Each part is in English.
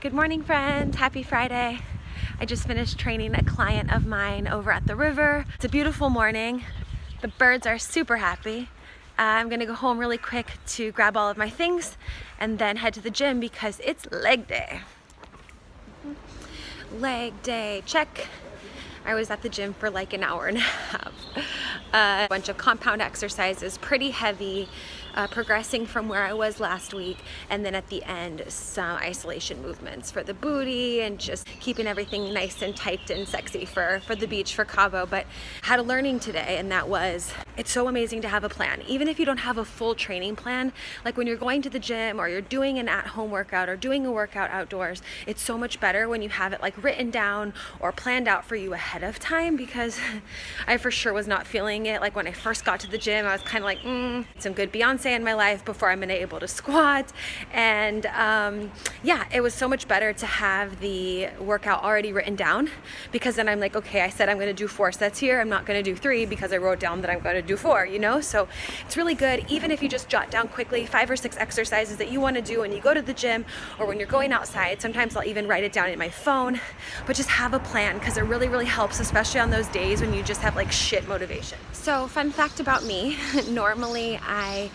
Good morning, friends. Happy Friday. I just finished training a client of mine over at the river. It's a beautiful morning. The birds are super happy. I'm gonna go home really quick to grab all of my things and then head to the gym because it's leg day. Leg day, check. I was at the gym for like an hour and a half. A bunch of compound exercises, pretty heavy, progressing from where I was last week, and then at the end some isolation movements for the booty and just keeping everything nice and tight and sexy for the beach, for Cabo. But had a learning today, and that was, it's so amazing to have a plan. Even if you don't have a full training plan, like when you're going to the gym or you're doing an at-home workout or doing a workout outdoors, it's so much better when you have it like written down or planned out for you ahead of time, because I for sure was not feeling it. Like when I first got to the gym, I was kind of like, some good Beyonce in my life before I'm gonna able to squat. And yeah, it was so much better to have the workout already written down, because then I'm like, okay, I said I'm gonna do 4 sets here. I'm not gonna do 3 because I wrote down that I'm gonna do 4, you know? So it's really good, even if you just jot down quickly 5 or 6 exercises that you wanna do when you go to the gym or when you're going outside. Sometimes I'll even write it down in my phone, but just have a plan, because it really, really helps, especially on those days when you just have like shit motivation. So fun fact about me, normally I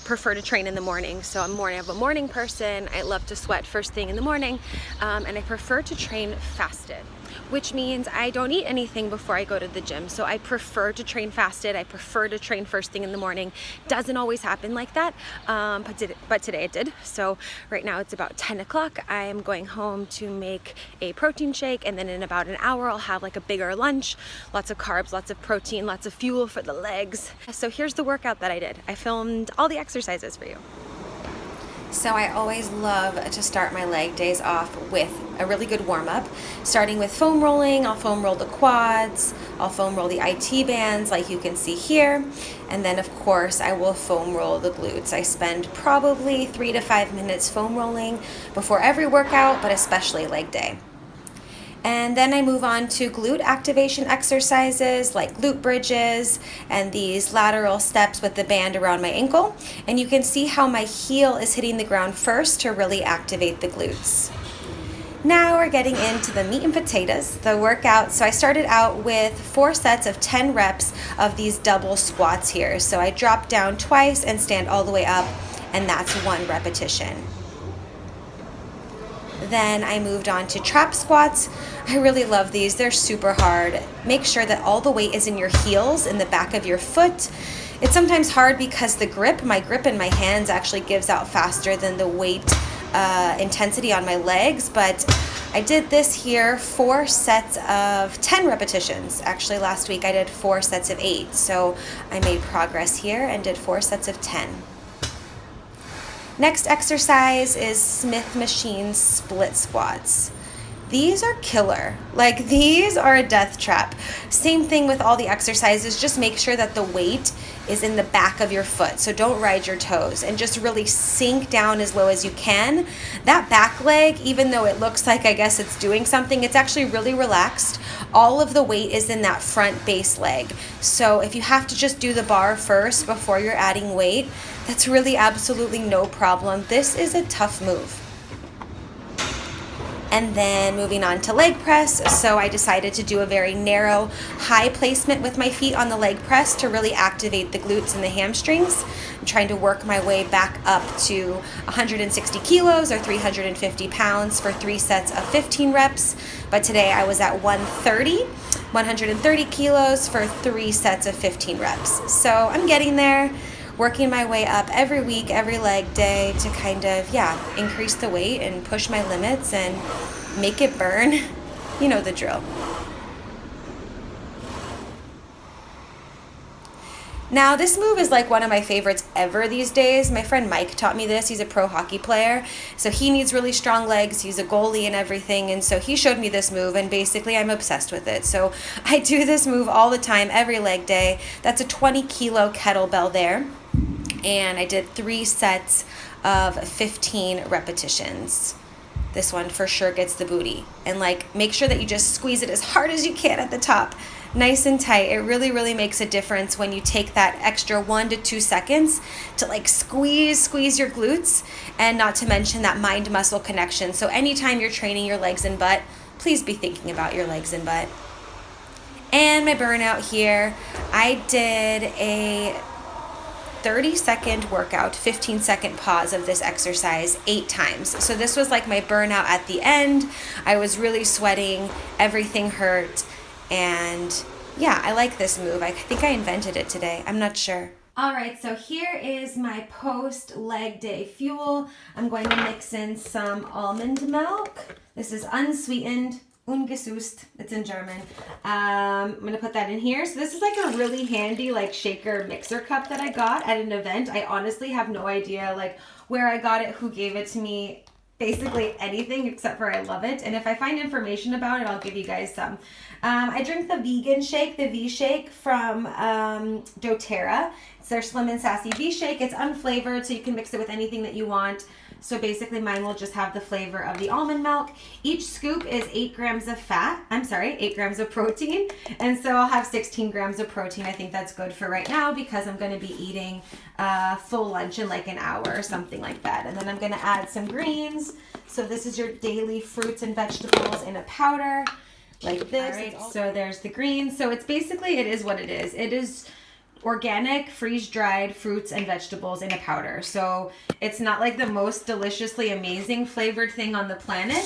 prefer to train in the morning. So I'm more of a morning person. I love to sweat first thing in the morning, and I prefer to train fasted, which means I don't eat anything before I go to the gym. So I prefer to train fasted. I prefer to train first thing in the morning. Doesn't always happen like that, but today it did. So right now it's about 10 o'clock. I am going home to make a protein shake, and then in about an hour I'll have like a bigger lunch, lots of carbs, lots of protein, lots of fuel for the legs. So here's the workout that I did. I filmed all the exercises for you. So I always love to start my leg days off with a really good warm-up, starting with foam rolling. I'll foam roll the quads, I'll foam roll the IT bands like you can see here, and then of course I will foam roll the glutes. I spend probably 3 to 5 minutes foam rolling before every workout, but especially leg day. And then I move on to glute activation exercises like glute bridges and these lateral steps with the band around my ankle. And you can see how my heel is hitting the ground first to really activate the glutes. Now we're getting into the meat and potatoes, the workout. So I started out with 4 sets of 10 reps of these double squats here. So I drop down twice and stand all the way up, and that's 1 repetition. Then I moved on to trap squats. I really love these. They're super hard. Make sure that all the weight is in your heels, in the back of your foot. It's sometimes hard because my grip in my hands actually gives out faster than the weight intensity on my legs. But I did this here, 4 sets of 10 repetitions. Actually, last week I did 4 sets of 8. So I made progress here and did 4 sets of 10. Next exercise is Smith machine split squats. These are killer. Like, these are a death trap. Same thing with all the exercises. Just make sure that the weight is in the back of your foot. So don't ride your toes, and just really sink down as low as you can. That back leg, even though it looks like, I guess it's doing something, it's actually really relaxed. All of the weight is in that front base leg. So if you have to just do the bar first before you're adding weight, that's really absolutely no problem. This is a tough move. And then moving on to leg press. So I decided to do a very narrow, high placement with my feet on the leg press to really activate the glutes and the hamstrings. I'm trying to work my way back up to 160 kilos or 350 pounds for 3 sets of 15 reps. But today I was at 130 kilos for 3 sets of 15 reps. So I'm getting there, working my way up every week, every leg day to kind of, increase the weight and push my limits and make it burn. You know the drill. Now, this move is like one of my favorites ever these days. My friend Mike taught me this. He's a pro hockey player, so he needs really strong legs. He's a goalie and everything, and so he showed me this move, and basically I'm obsessed with it. So I do this move all the time, every leg day. That's a 20-kilo kettlebell there, and I did 3 sets of 15 repetitions. This one for sure gets the booty. And like, make sure that you just squeeze it as hard as you can at the top. nice and tight. It really makes a difference when you take that extra 1 to 2 seconds to like squeeze your glutes, and not to mention that mind muscle connection. So anytime you're training your legs and butt, please be thinking about your legs and butt. And my burnout here, I did a 30-second workout, 15-second pause of this exercise 8 times. So this was like my burnout at the end. I was really sweating, everything hurt, and yeah, I like this move. I think I invented it today. I'm not sure. All right, so here is my post leg day fuel. I'm going to mix in some almond milk. This is unsweetened. Ungesüßt, it's in German. I'm gonna put that in here. So this is like a really handy like shaker mixer cup that I got at an event. I honestly have no idea like where I got it, who gave it to me, basically anything except for I love it. And if I find information about it, I'll give you guys some. I drink the vegan shake, the V-Shake from doTERRA. It's their Slim and Sassy V-Shake. It's unflavored, so you can mix it with anything that you want. So basically mine will just have the flavor of the almond milk. Each scoop is 8 grams of 8 grams of protein. And so I'll have 16 grams of protein. I think that's good for right now because I'm gonna be eating full lunch in like an hour or something like that. And then I'm gonna add some greens. So this is your daily fruits and vegetables in a powder like this. Right. So there's the greens. So it's basically, it is what it is. It is organic, freeze-dried fruits and vegetables in a powder. So it's not like the most deliciously amazing flavored thing on the planet.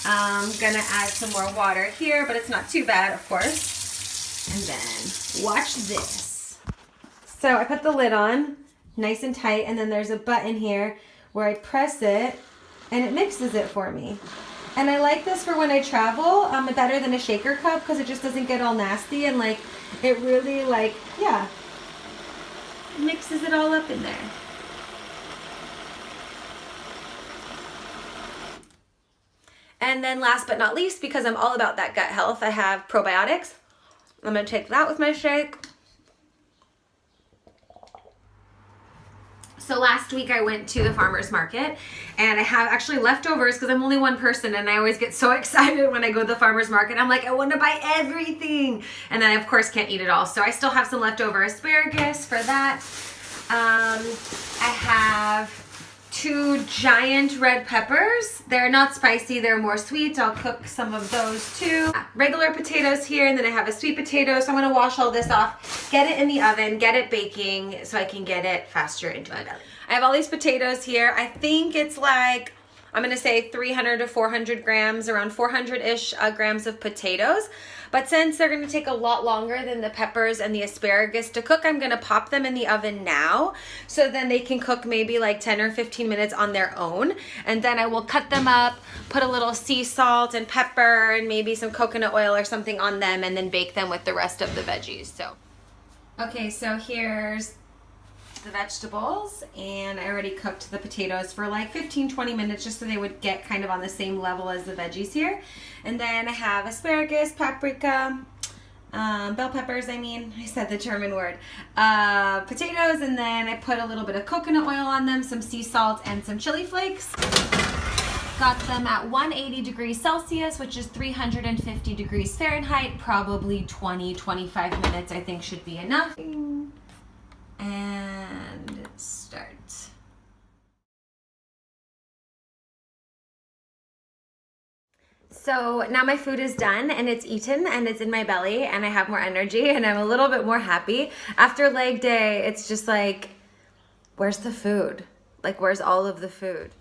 I'm gonna add some more water here, but it's not too bad, of course. And then watch this. So I put the lid on, nice and tight, and then there's a button here where I press it and it mixes it for me. And I like this for when I travel, better than a shaker cup because it just doesn't get all nasty, and like it really like, yeah, mixes it all up in there. And then last but not least, because I'm all about that gut health, I have probiotics. I'm gonna take that with my shake. So last week I went to the farmer's market and I have actually leftovers because I'm only one person and I always get so excited when I go to the farmer's market. I'm like, I want to buy everything. And then I of course can't eat it all. So I still have some leftover asparagus for that. I have 2 giant red peppers. They're not spicy, they're more sweet. I'll cook some of those too. Regular potatoes here, and then I have a sweet potato. So I'm gonna wash all this off, get it in the oven, get it baking so I can get it faster into my belly. I have all these potatoes here. I think it's like, I'm gonna say 300 to 400 grams, around 400-ish grams of potatoes. But since they're gonna take a lot longer than the peppers and the asparagus to cook, I'm gonna pop them in the oven now. So then they can cook maybe like 10 or 15 minutes on their own. And then I will cut them up, put a little sea salt and pepper and maybe some coconut oil or something on them, and then bake them with the rest of the veggies. So, okay, so here's the vegetables, and I already cooked the potatoes for like 15-20 minutes just so they would get kind of on the same level as the veggies here. And then I have asparagus, paprika, bell peppers, I said the German word, potatoes, and then I put a little bit of coconut oil on them, some sea salt, and some chili flakes. Got them at 180 degrees Celsius, which is 350 degrees Fahrenheit, probably 20-25 minutes I think should be enough. And start. So now my food is done and it's eaten and it's in my belly and I have more energy and I'm a little bit more happy. After leg day, it's just like, where's the food? Like, where's all of the food?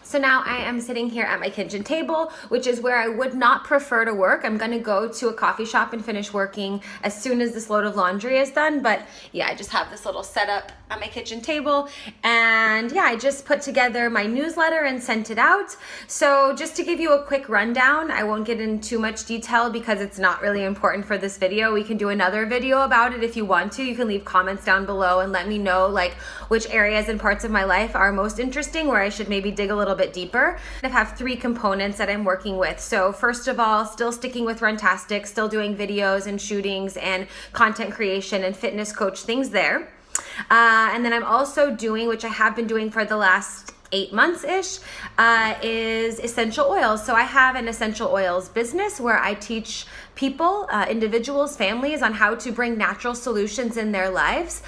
So now I am sitting here at my kitchen table, which is where I would not prefer to work. I'm gonna go to a coffee shop and finish working as soon as this load of laundry is done. But yeah, I just have this little setup at my kitchen table. And yeah, I just put together my newsletter and sent it out. So just to give you a quick rundown, I won't get into too much detail because it's not really important for this video. We can do another video about it if you want to. You can leave comments down below and let me know like which areas and parts of my life are most interesting, where I should maybe dig a little bit deeper. I have 3 components that I'm working with. So first of all, still sticking with Runtastic, still doing videos and shootings and content creation and fitness coach things there. And then I'm also doing, which I have been doing for the last 8 months-ish, is essential oils. So I have an essential oils business where I teach people, individuals, families, on how to bring natural solutions in their lives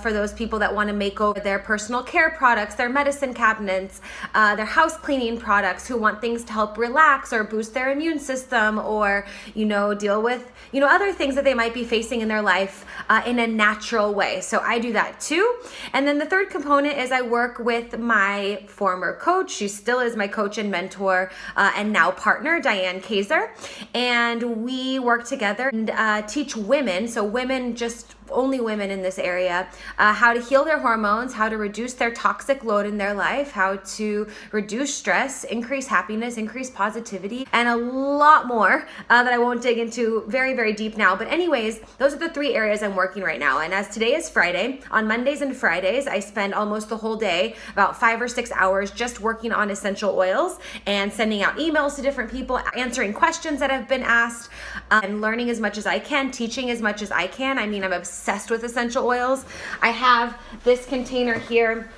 for those people that want to make over their personal care products, their medicine cabinets, their house cleaning products, who want things to help relax or boost their immune system, or, you know, deal with, you know, other things that they might be facing in their life in a natural way. So I do that too. And then the third component is I work with my former coach. She still is my coach and mentor and now partner, Diane Kaiser. And we work together and teach women, so women, just only women in this area, how to heal their hormones, how to reduce their toxic load in their life, how to reduce stress, increase happiness, increase positivity, and a lot more that I won't dig into very, very deep now. But anyways, those are the 3 areas I'm working right now. And as today is Friday, on Mondays and Fridays, I spend almost the whole day, about 5 or 6 hours, just working on essential oils and sending out emails to different people, answering questions that have been asked, and learning as much as I can, teaching as much as I can. I mean, I'm obsessed with essential oils. I have this container here.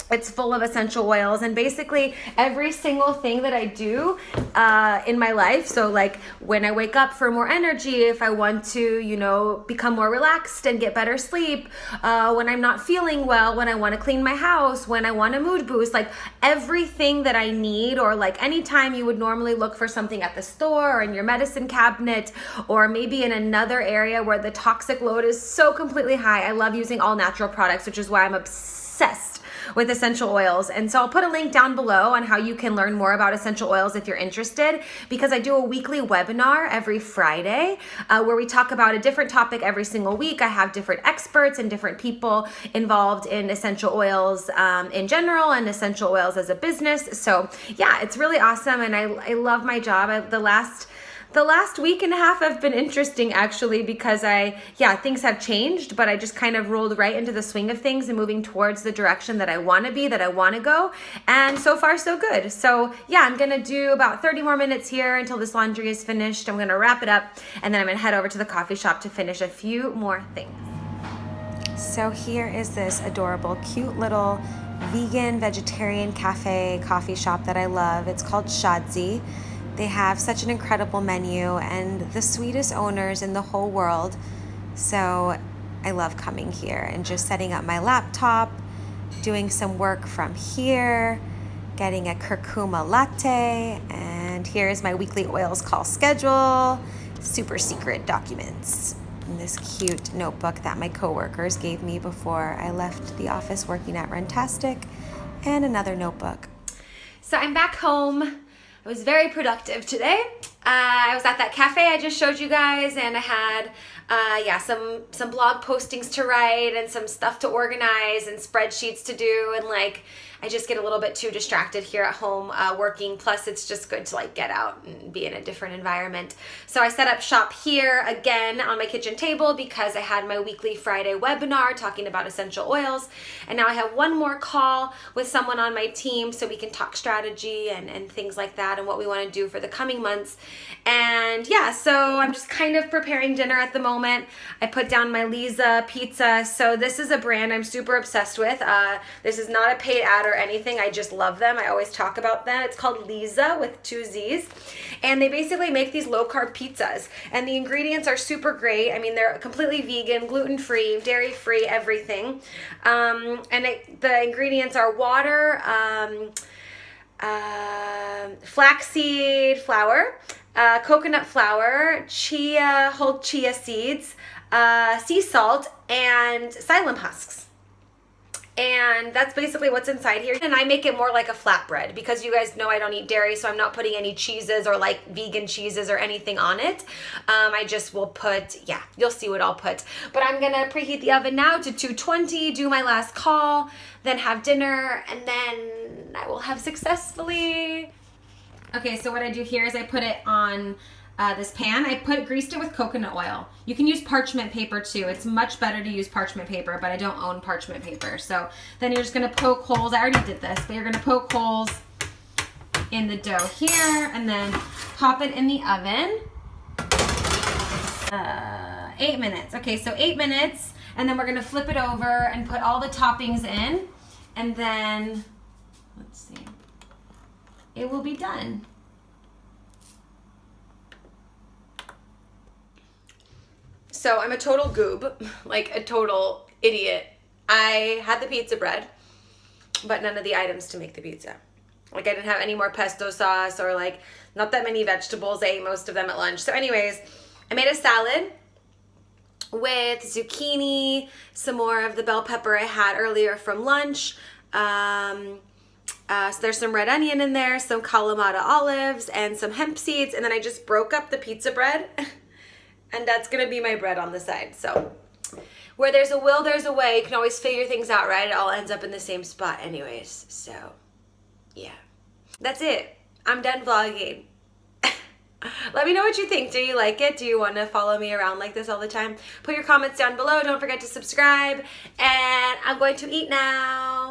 It's full of essential oils, and basically every single thing that I do in my life. So like when I wake up for more energy, if I want to, you know, become more relaxed and get better sleep, when I'm not feeling well, when I want to clean my house, when I want a mood boost, like everything that I need, or like anytime you would normally look for something at the store or in your medicine cabinet, or maybe in another area where the toxic load is so completely high. I love using all natural products, which is why I'm obsessed with essential oils. And so I'll put a link down below on how you can learn more about essential oils if you're interested, because I do a weekly webinar every Friday where we talk about a different topic every single week. I have different experts and different people involved in essential oils in general, and essential oils as a business. So yeah, it's really awesome, and I love my job. The last week and a half have been interesting, actually, because things have changed, but I just kind of rolled right into the swing of things and moving towards the direction that I want to be, that I want to go. And so far, so good. So yeah, I'm going to do about 30 more minutes here until this laundry is finished. I'm going to wrap it up, and then I'm going to head over to the coffee shop to finish a few more things. So here is this adorable, cute little vegan, vegetarian cafe coffee shop that I love. It's called Shadzi. They have such an incredible menu and the sweetest owners in the whole world. So I love coming here and just setting up my laptop, doing some work from here, getting a curcuma latte, and here's my weekly oils call schedule, super secret documents, and this cute notebook that my coworkers gave me before I left the office working at Runtastic, and another notebook. So I'm back home. I was very productive today. I was at that cafe I just showed you guys, and I had some blog postings to write and some stuff to organize and spreadsheets to do, and like I just get a little bit too distracted here at home working. Plus it's just good to like get out and be in a different environment. So I set up shop here again on my kitchen table because I had my weekly Friday webinar talking about essential oils. And now I have one more call with someone on my team so we can talk strategy and things like that and what we want to do for the coming months. And yeah, so I'm just kind of preparing dinner at the moment. I put down my Lisa pizza. So this is a brand I'm super obsessed with. This is not a paid ad or anything. I just love them. I always talk about them. It's called Lisa with 2 Z's. And they basically make these low carb pizzas. And the ingredients are super great. I mean, they're completely vegan, gluten-free, dairy-free, everything. The ingredients are water, flaxseed flour, coconut flour, whole chia seeds, sea salt, and psyllium husks. And that's basically what's inside here. And I make it more like a flatbread because you guys know I don't eat dairy, so I'm not putting any cheeses or like vegan cheeses or anything on it. I just will put, you'll see what I'll put. But I'm gonna preheat the oven now to 220, do my last call, then have dinner, and then I will have successfully. Okay, so what I do here is I put it on this pan. I greased it with coconut oil. You can use parchment paper too. It's much better to use parchment paper, but I don't own parchment paper. So then you're just gonna poke holes. I already did this, but you're gonna poke holes in the dough here and then pop it in the oven. 8 minutes. Okay, so 8 minutes, and then we're gonna flip it over and put all the toppings in, and then let's see, it will be done. So I'm a total goob, like a total idiot. I had the pizza bread, but none of the items to make the pizza. Like I didn't have any more pesto sauce or like not that many vegetables. I ate most of them at lunch. So anyways, I made a salad with zucchini, some more of the bell pepper I had earlier from lunch. So there's some red onion in there, some Kalamata olives, and some hemp seeds. And then I just broke up the pizza bread, and that's gonna be my bread on the side. So where there's a will, there's a way. You can always figure things out, right? It all ends up in the same spot anyways. So yeah, that's it. I'm done vlogging. Let me know what you think. Do you like it? Do you want to follow me around like this all the time? Put your comments down below. Don't forget to subscribe. And I'm going to eat now.